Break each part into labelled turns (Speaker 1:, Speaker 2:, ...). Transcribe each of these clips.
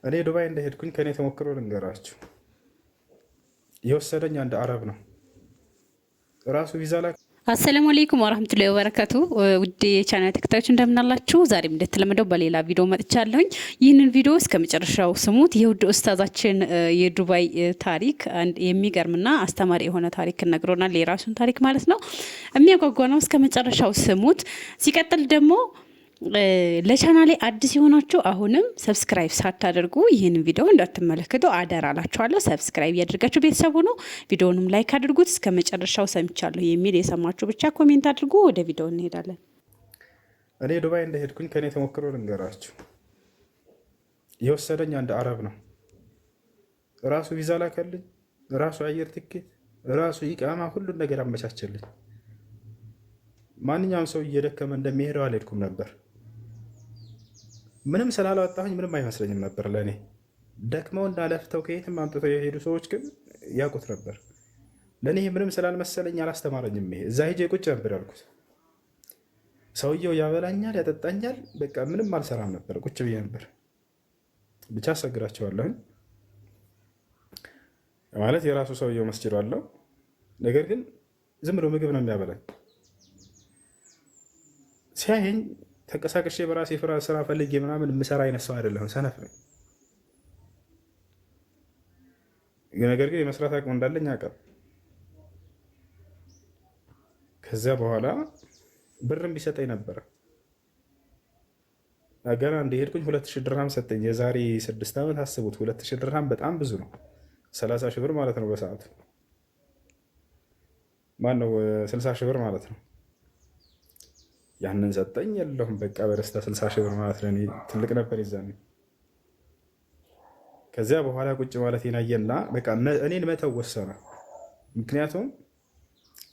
Speaker 1: እኔ ዱባይ እንደሄድኩኝ ከኔ ተሞክሮ ልንገራችሁ። የወሰደኝ አንድ አረብ ነው ራሱ ቪዛ ላይ።
Speaker 2: አሰላሙ አለይኩም ወራህመቱላሂ ወበረካቱ። ውድ የቻናል ተከታዮች እንደምናላችሁ፣ ዛሬም እንደተለመደው በሌላ ቪዲዮ መጥቻለሁኝ። ይህንን ቪዲዮ እስከ መጨረሻው ስሙት። የውድ ኡስታዛችን የዱባይ ታሪክ የሚገርምና አስተማሪ የሆነ ታሪክ ነግሮናል። የራሱን ታሪክ ማለት ነው። የሚያጓጓ ነው። እስከ መጨረሻው ስሙት። ሲቀጥል ደግሞ ለቻናሌ አዲስ የሆናችሁ አሁንም ሰብስክራይብ ሳታደርጉ ይህን ቪዲዮ እንዳትመለከቱ አደራ አላችኋለሁ። ሰብስክራይብ ያደርጋችሁ ቤተሰቡ ነው። ቪዲዮንም ላይክ አድርጉት። እስከ መጨረሻው ሰምቻለሁ የሚል የሰማችሁ ብቻ ኮሜንት አድርጉ። ወደ ቪዲዮ እንሄዳለን።
Speaker 1: እኔ ዱባይ እንደሄድኩኝ ከኔ ተሞክሮ ልንገራችሁ። የወሰደኝ አንድ አረብ ነው ራሱ ቪዛ ላከልኝ፣ ራሱ አየር ትኬት፣ ራሱ ኢቃማ፣ ሁሉን ነገር አመቻቸልኝ። ማንኛውም ሰው እየደከመ እንደሚሄደው አልሄድኩም ነበር። ምንም ስላላወጣሁኝ ምንም አይመስለኝም ነበር ለእኔ። ደክመው እንዳለፍተው ከየትም አምጥተው የሄዱ ሰዎች ግን ያውቁት ነበር። ለእኔ ምንም ስላልመሰለኝ አላስተማረኝም። ይሄ እዛ ሄጄ ቁጭ ነበር ያልኩት። ሰውየው ያበላኛል፣ ያጠጣኛል፣ በቃ ምንም አልሰራም ነበር፣ ቁጭ ብዬ ነበር። ብቻ አሰግራቸዋለሁኝ ማለት የራሱ ሰውየው መስጅድ አለው። ነገር ግን ዝም ብሎ ምግብ ነው የሚያበላኝ። ሲያየኝ ተንቀሳቅሼ በራሴ ስራ ፈልጌ ምናምን የምሰራ አይነት ሰው አይደለሁም፣ ሰነፍ ነኝ። ነገር ግን የመስራት አቅሙ እንዳለኝ አውቃለሁ። ከዚያ በኋላ ብርም ቢሰጠኝ ነበረ። ገና እንደሄድኩኝ 2000 ድርሃም ሰጠኝ። የዛሬ 6 ዓመት አስቡት። 2000 ድርሃም በጣም ብዙ ነው። 30 ሺህ ብር ማለት ነው በሰዓቱ። ማነው 60 ሺህ ብር ማለት ነው። ያንን ሰጠኝ። የለሁም በቃ በደስታ 60 ሺህ ብር ማለት ለኔ ትልቅ ነበር ይዛኔ። ከዚያ በኋላ ቁጭ ማለት ናየና በቃ እኔን መተው ወሰነ። ምክንያቱም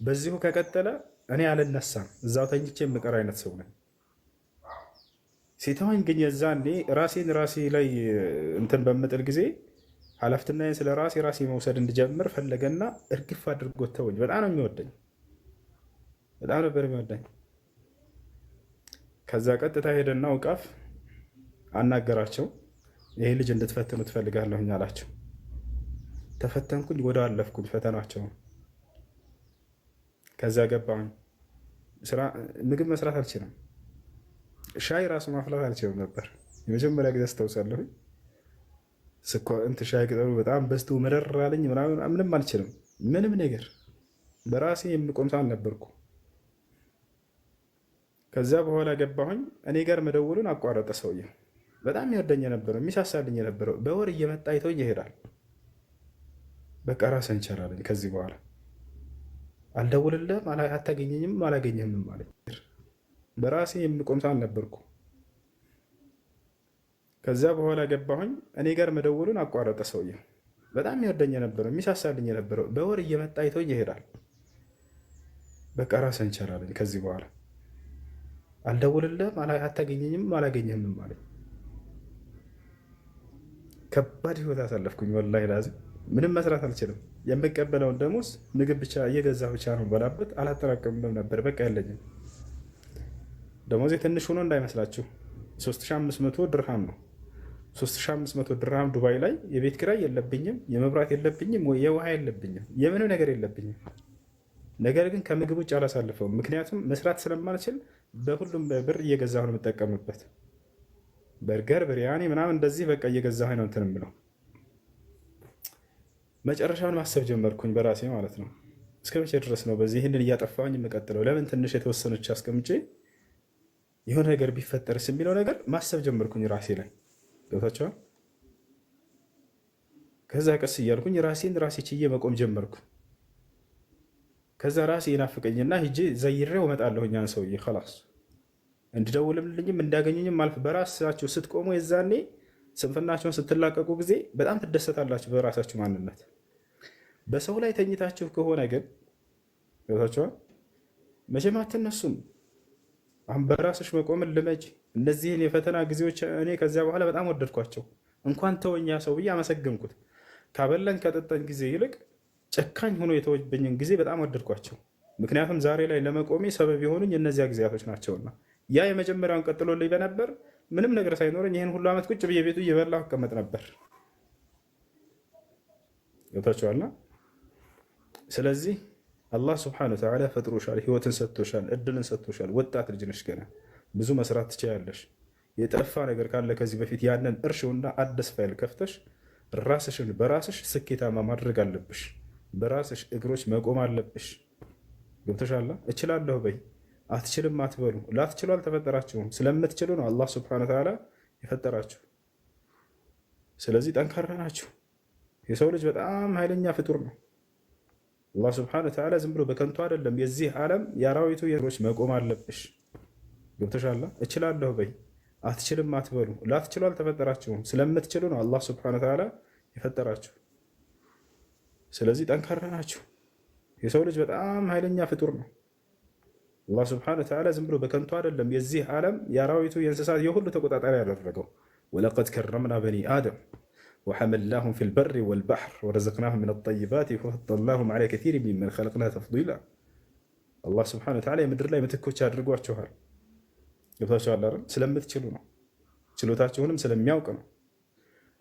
Speaker 1: በዚሁ ከቀጠለ እኔ አልነሳም፣ እዛው ተኝቼ የምቀር አይነት ሰው ነኝ። ሲተወኝ ግን የዛኔ ራሴ ላይ እንትን በምጥል ጊዜ ኃላፊነቴን ስለ ራሴ መውሰድ እንድጀምር ፈለገና እርግፍ አድርጎ ተወኝ። በጣም ነው የሚወደኝ፣ በጣም ነበር የሚወደኝ። ከዛ ቀጥታ ሄደና ውቃፍ አናገራቸው። ይሄ ልጅ እንድትፈትኑ ትፈልጋለሁኝ አላቸው። ተፈተንኩኝ፣ ወደ አለፍኩኝ ፈተናቸውን። ከዛ ገባሁኝ። ምግብ መስራት አልችልም፣ ሻይ ራሱ ማፍላት አልችልም ነበር። የመጀመሪያ ጊዜ አስታውሳለሁኝ። ሻይ ቅጠሉ በጣም በዝቶ መረር አለኝ ምናምን፣ ምንም አልችልም። ምንም ነገር በራሴ የምቆም ሰው አልነበርኩ። ከዛ በኋላ ገባሁኝ። እኔ ጋር መደወሉን አቋረጠ ሰውዬው። በጣም ይወደኝ የነበረው የሚሳሳልኝ የነበረው በወር እየመጣ አይቶኝ ይሄዳል። በቃ ራስህን ቻል አለኝ። ከዚህ በኋላ አልደውልልህም፣ አታገኘኝም፣ አላገኘህም ማለት በራሴ የምቆም ሰው አልነበርኩ። ከዛ በኋላ ገባሁኝ። እኔ ጋር መደወሉን አቋረጠ ሰውዬው። በጣም ይወደኝ የነበረው የሚሳሳልኝ የነበረው በወር እየመጣ አይቶኝ ይሄዳል። በቃ ራስህን ቻል አለኝ። ከዚህ በኋላ አልደውልልህም፣ አታገኘኝም፣ አላገኘህም ማለት ከባድ ህይወት አሳለፍኩኝ። ወላሂ ላዚም ምንም መስራት አልችልም። የምቀበለውን ደሞዝ ምግብ ብቻ እየገዛሁ ብቻ ነው በላበት፣ አላጠራቅምም ነበር። በቃ ያለኝም ደሞዜ ትንሽ ሆኖ እንዳይመስላችሁ 3500 ድርሃም ነው። 3500 ድርሃም ዱባይ ላይ የቤት ኪራይ የለብኝም፣ የመብራት የለብኝም፣ የውሃ የለብኝም፣ የምንም ነገር የለብኝም። ነገር ግን ከምግብ ውጭ አላሳልፈውም። ምክንያቱም መስራት ስለማልችል በሁሉም ብር እየገዛሁ ነው የምጠቀምበት። በርገር፣ ብሪያኒ ምናምን እንደዚህ በቃ እየገዛሁ ነው እንትን የምለው። መጨረሻውን ማሰብ ጀመርኩኝ በራሴ ማለት ነው። እስከ መቼ ድረስ ነው በዚህ ይህንን እያጠፋኝ የምቀጥለው? ለምን ትንሽ የተወሰነች አስቀምጬ የሆነ ነገር ቢፈጠርስ የሚለው ነገር ማሰብ ጀመርኩኝ ራሴ ላይ። ገብታችኋል? ከዛ ቀስ እያልኩኝ ራሴ ችዬ መቆም ጀመርኩ። ከዛ ራሴ ይናፍቀኝና ሂጄ ዘይሬው እመጣለሁኝ። ያን ሰውዬ ኸላስ እንዲደውልልኝም እንዳገኙኝም አልፍ። በራሳችሁ ስትቆሙ የዛኔ ስንፍናቸውን ስትላቀቁ ጊዜ በጣም ትደሰታላችሁ በራሳችሁ ማንነት። በሰው ላይ ተኝታችሁ ከሆነ ግን ገብታችኋል፣ መቼም አትነሱም። አሁን በራስሽ መቆምን ልመጅ። እነዚህን የፈተና ጊዜዎች እኔ ከዚያ በኋላ በጣም ወደድኳቸው። እንኳን ተወኛ ሰው ብዬ አመሰገንኩት። ካበላኝ ከጠጣኝ ጊዜ ይልቅ ጨካኝ ሆኖ የተወበኝን ጊዜ በጣም ወደድኳቸው። ምክንያቱም ዛሬ ላይ ለመቆሜ ሰበብ የሆኑኝ እነዚያ ጊዜያቶች ናቸውና ያ የመጀመሪያውን ቀጥሎልኝ በነበር ምንም ነገር ሳይኖረኝ ይህን ሁሉ ዓመት ቁጭ ብዬ ቤቱ እየበላሁ እቀመጥ ነበር። ገብታችኋልና ስለዚህ አላህ ስብሐነሁ ወተዓላ ፈጥሮሻል፣ ህይወትን ሰጥቶሻል፣ እድልን ሰጥቶሻል። ወጣት ልጅ ነሽ፣ ገና ብዙ መስራት ትችያለሽ። የጠፋ ነገር ካለ ከዚህ በፊት ያንን እርሽውና አዲስ ፋይል ከፍተሽ ራስሽን በራስሽ ስኬታማ ማድረግ አለብሽ። በራስሽ እግሮች መቆም አለብሽ። ገብተሻላ? እችላለሁ በይ፣ አትችልም አትበሉ። ላትችሉ አልተፈጠራችሁም፣ ስለምትችሉ ነው አላህ ስብሐነሁ ወተዓላ የፈጠራችሁ። ስለዚህ ጠንካራ ናችሁ። የሰው ልጅ በጣም ኃይለኛ ፍጡር ነው። አላህ ስብሐነሁ ወተዓላ ዝም ብሎ በከንቱ አይደለም የዚህ ዓለም የአራዊቱ የእግሮች መቆም አለብሽ። ገብተሻላ? እችላለሁ በይ፣ አትችልም አትበሉ። ላትችሉ አልተፈጠራችሁም፣ ስለምትችሉ ነው አላህ ስብሐነሁ ወተዓላ የፈጠራችሁ። ስለዚህ ጠንካራ ናችሁ። የሰው ልጅ በጣም ኃይለኛ ፍጡር ነው። አላህ ስብሐነሁ ወተዓላ ዝም ብሎ በከንቱ አይደለም የዚህ ዓለም የአራዊቱ የእንስሳት የሁሉ ተቆጣጣሪ ያደረገው። ወለቀድ ከረምና በኒ አደም ወሐመልናሁም ፊል በሪ ወልበሕር ወረዘቅናሁም ሚነ ጠይባት ወፈደልናሁም ዐላ ከሲሪን ሚመን ኸለቅና ተፍዲላ። አላህ ስብሐነሁ ወተዓላ የምድር ላይ ምትኮች አድርጓችኋል። ገብታችኋል አይደል? ስለምትችሉ ነው፣ ችሎታችሁንም ስለሚያውቅ ነው።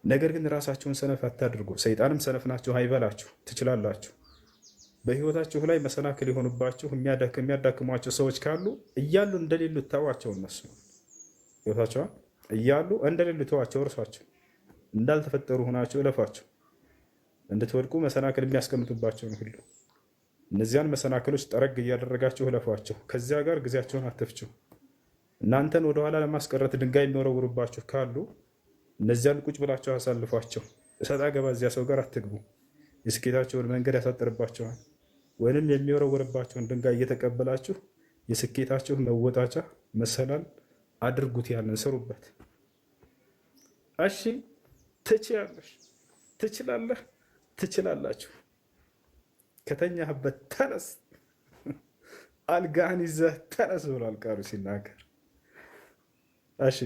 Speaker 1: ነገር ግን ራሳችሁን ሰነፍ አታድርጉ። ሰይጣንም ሰነፍ ናችሁ አይበላችሁ፣ ትችላላችሁ። በህይወታችሁ ላይ መሰናክል የሆኑባችሁ የሚያዳክሟቸው ሰዎች ካሉ እያሉ እንደሌሉ ተዋቸው። እነሱ ህይወታቸዋል እያሉ እንደሌሉ ተዋቸው፣ እርሷቸው። እንዳልተፈጠሩ ሆናቸው እለፏቸው። እንድትወድቁ መሰናክል የሚያስቀምጡባቸውን ሁሉ እነዚያን መሰናክሎች ጠረግ እያደረጋችሁ እለፏቸው። ከዚያ ጋር ጊዜያቸውን አትፍጩ። እናንተን ወደኋላ ለማስቀረት ድንጋይ የሚወረውሩባችሁ ካሉ እነዚያን ቁጭ ብላቸው አሳልፏቸው። እሰጥ አገባ እዚያ ሰው ጋር አትግቡ። የስኬታቸውን መንገድ ያሳጥርባቸዋል። ወይንም የሚወረውርባቸውን ድንጋይ እየተቀበላችሁ የስኬታችሁ መወጣጫ መሰላል አድርጉት። ያንን ስሩበት። እሺ፣ ትችያለሽ፣ ትችላለህ፣ ትችላላችሁ። ከተኛህበት ተነስ፣ አልጋህን ይዘህ ተነስ ብሏል ቃሉ ሲናገር። እሺ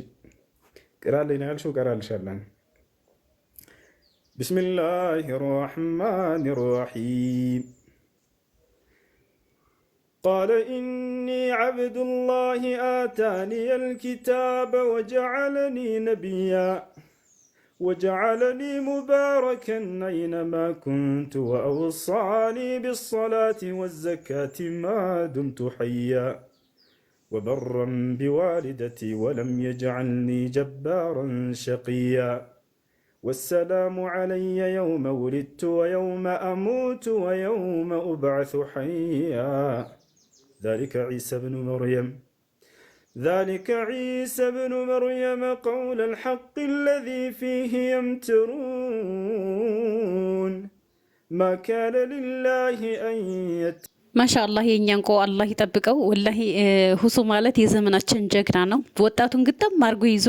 Speaker 1: ቅራልኝ ነው ያልሽው፣ ቀራልሻለሁ። ቢስሚላሂ ረሕማኒ ረሒም ቃለ ኢኒ ዐብዱላሂ አታኒየል ኪታበ ወጀዐለኒ ነቢያ ወጀዐለኒ ሙባረከን አይነማ ኩንቱ ወአውሳኒ ቢሰላቲ ወዘካቲ ማ ዱምቱ ሐያ وبرا بوالدتي ولم يجعلني جبارا شقيا والسلام علي يوم ولدت ويوم أموت ويوم أبعث حيا ذلك عيسى بن مريم قول الحق الذي فيه يمترون ما كان لله أن
Speaker 2: ማሻአላህ የኛን ቆ አላህ ይጠብቀው። ወላሂ ሁሱ ማለት የዘመናችን ጀግና ነው። ወጣቱን ግጥም አርጎ ይዞ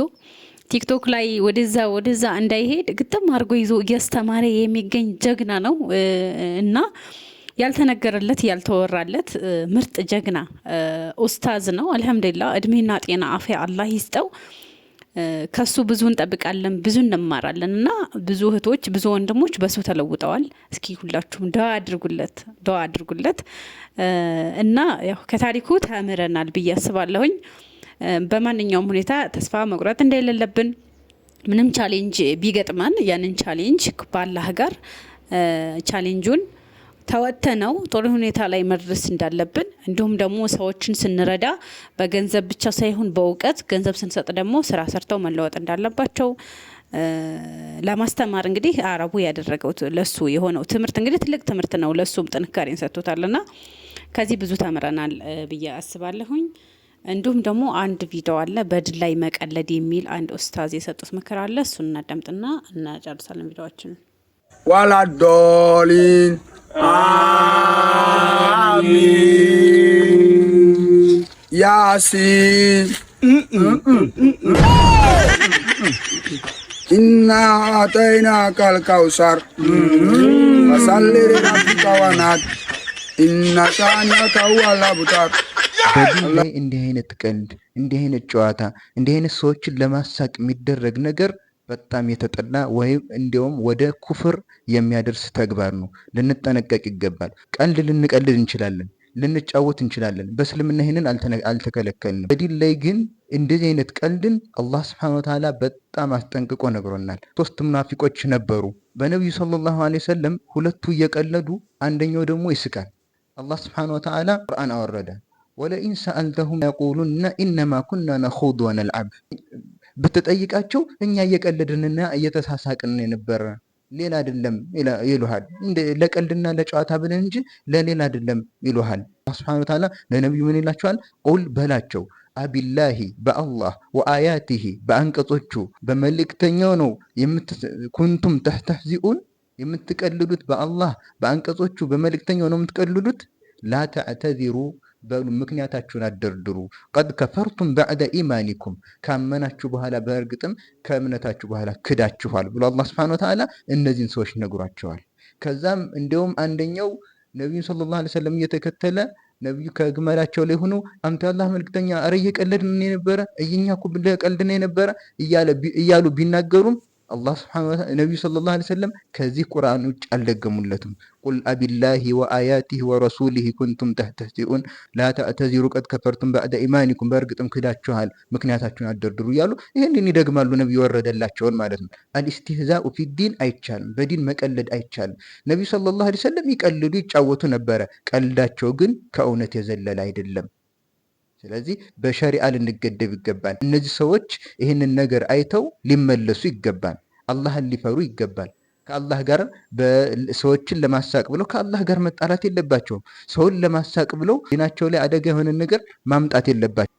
Speaker 2: ቲክቶክ ላይ ወደዛ እንዳይሄድ ግጥም አርጎ ይዞ እያስተማረ የሚገኝ ጀግና ነው እና ያልተነገረለት ያልተወራለት ምርጥ ጀግና ኡስታዝ ነው። አልሐምዱሊላህ እድሜና ጤና አፍያ አላህ ይስጠው። ከሱ ብዙ እንጠብቃለን፣ ብዙ እንማራለን እና ብዙ እህቶች ብዙ ወንድሞች በሱ ተለውጠዋል። እስኪ ሁላችሁም ዱዓ አድርጉለት እና ያው ከታሪኩ ተምረናል ብዬ አስባለሁኝ። በማንኛውም ሁኔታ ተስፋ መቁረጥ እንደሌለብን፣ ምንም ቻሌንጅ ቢገጥመን ያንን ቻሌንጅ ባላህ ጋር ቻሌንጁን ተወጥተነው ጥሩ ሁኔታ ላይ መድረስ እንዳለብን፣ እንዲሁም ደግሞ ሰዎችን ስንረዳ በገንዘብ ብቻ ሳይሆን በእውቀት፣ ገንዘብ ስንሰጥ ደግሞ ስራ ሰርተው መለወጥ እንዳለባቸው ለማስተማር እንግዲህ አረቡ ያደረገው ለሱ የሆነው ትምህርት እንግዲህ ትልቅ ትምህርት ነው። ለሱም ጥንካሬን ሰጥቶታልና ከዚህ ብዙ ተምረናል ብዬ አስባለሁኝ። እንዲሁም ደግሞ አንድ ቪዲዮ አለ በድል ላይ መቀለድ የሚል አንድ ኡስታዝ የሰጡት ምክር አለ። እሱን እናዳምጥና እናጨርሳለን ቪዲዮአችንን።
Speaker 3: ዋላ ዶሊን አሚን ያሲን ኢና አጠይናከል ከውሰር ፈሰሊ ሊረቢከ ወንሐር ኢነ ሻኒአከ ሁወል አብተር።
Speaker 4: በዲን ላይ እንዲህ አይነት ቀልድ፣ እንዲህ አይነት ጨዋታ፣ እንዲህ አይነት ሰዎችን ለማሳቅ የሚደረግ ነገር በጣም የተጠላ ወይም እንዲያውም ወደ ኩፍር የሚያደርስ ተግባር ነው። ልንጠነቀቅ ይገባል። ቀልድ ልንቀልድ እንችላለን፣ ልንጫወት እንችላለን። በእስልምና ይህንን አልተከለከልንም። በዲን ላይ ግን እንደዚህ አይነት ቀልድን አላህ ስብሐነሁ ወተዓላ በጣም አስጠንቅቆ ነግሮናል። 3 ሙናፊቆች ነበሩ በነቢዩ ሰለላሁ ዐለይሂ ወሰለም። ሁለቱ እየቀለዱ አንደኛው ደግሞ ይስቃል። አላህ ስብሐነሁ ወተዓላ ቁርአን አወረደ። ወለኢን ሰአልተሁም የቁሉነ ኢነማ ኩና ነኹድ ወነልዐብ። ብትጠይቃቸው እኛ እየቀለድንና እየተሳሳቅን የነበረ ሌላ አይደለም ይሉሃል። ለቀልድና ለጨዋታ ብለን እንጂ ለሌላ አይደለም ይሉሃል። አላህ ሱብሓነሁ ወተዓላ ለነቢዩ ምን ይላቸዋል? ቁል በላቸው አቢላሂ በአላህ ወአያቲሂ በአንቀጾቹ በመልእክተኛው ነው ኩንቱም ተስተህዚኡን የምትቀልዱት በአላህ በአንቀጾቹ በመልእክተኛው ነው የምትቀልዱት። ላ ተዕተዚሩ በሉ ምክንያታችሁን አደርድሩ። ቀድ ከፈርቱም በዕደ ኢማኒኩም ካመናችሁ በኋላ በእርግጥም ከእምነታችሁ በኋላ ክዳችኋል ብሎ አላህ ሱብሓነሁ ወተዓላ እነዚህን ሰዎች ነግሯቸዋል። ከዛም እንዲያውም አንደኛው ነቢዩን ሰለላሁ ዐለይሂ ወሰለም እየተከተለ ነቢዩ ከግመላቸው ላይ ሆኖ አንተ የአላህ መልክተኛ አረ እየቀለድን የነበረ እኛ እኮ ቀልድን የነበረ እያሉ ቢናገሩም አላህ ሱብሓነሁ ወተዓላ ነቢዩ ሰለላሁ ዐለይሂ ወሰለም ከዚህ ቁርአን ውጭ አልደገሙለትም። ቁል አቢላሂ ወአያቲሂ ወረሱሊሂ ኩንቱም ተስተህዚኡን ላ ተዕተዚሩ ቀድ ከፈርቱም በዕደ ኢማኒኩም በእርግጥም ክዳችኋል ምክንያታችሁን አደርድሩ እያሉ ይህንን ይደግማሉ። ነቢዩ ወረደላቸውን ማለት ነው። አልኢስቲህዛኡ ፊዲን አይቻልም፣ በዲን መቀለድ አይቻልም። ነቢዩ ሰለላሁ ዐለይሂ ወሰለም ይቀልዱ ይጫወቱ ነበረ። ቀልዳቸው ግን ከእውነት የዘለለ አይደለም። ስለዚህ በሸሪዓ ልንገደብ ይገባል። እነዚህ ሰዎች ይህንን ነገር አይተው ሊመለሱ ይገባል። አላህን ሊፈሩ ይገባል። ከአላህ ጋር ሰዎችን ለማሳቅ ብለው ከአላህ ጋር መጣላት የለባቸውም። ሰውን ለማሳቅ ብለው ዲናቸው ላይ አደጋ የሆነ ነገር ማምጣት የለባቸው።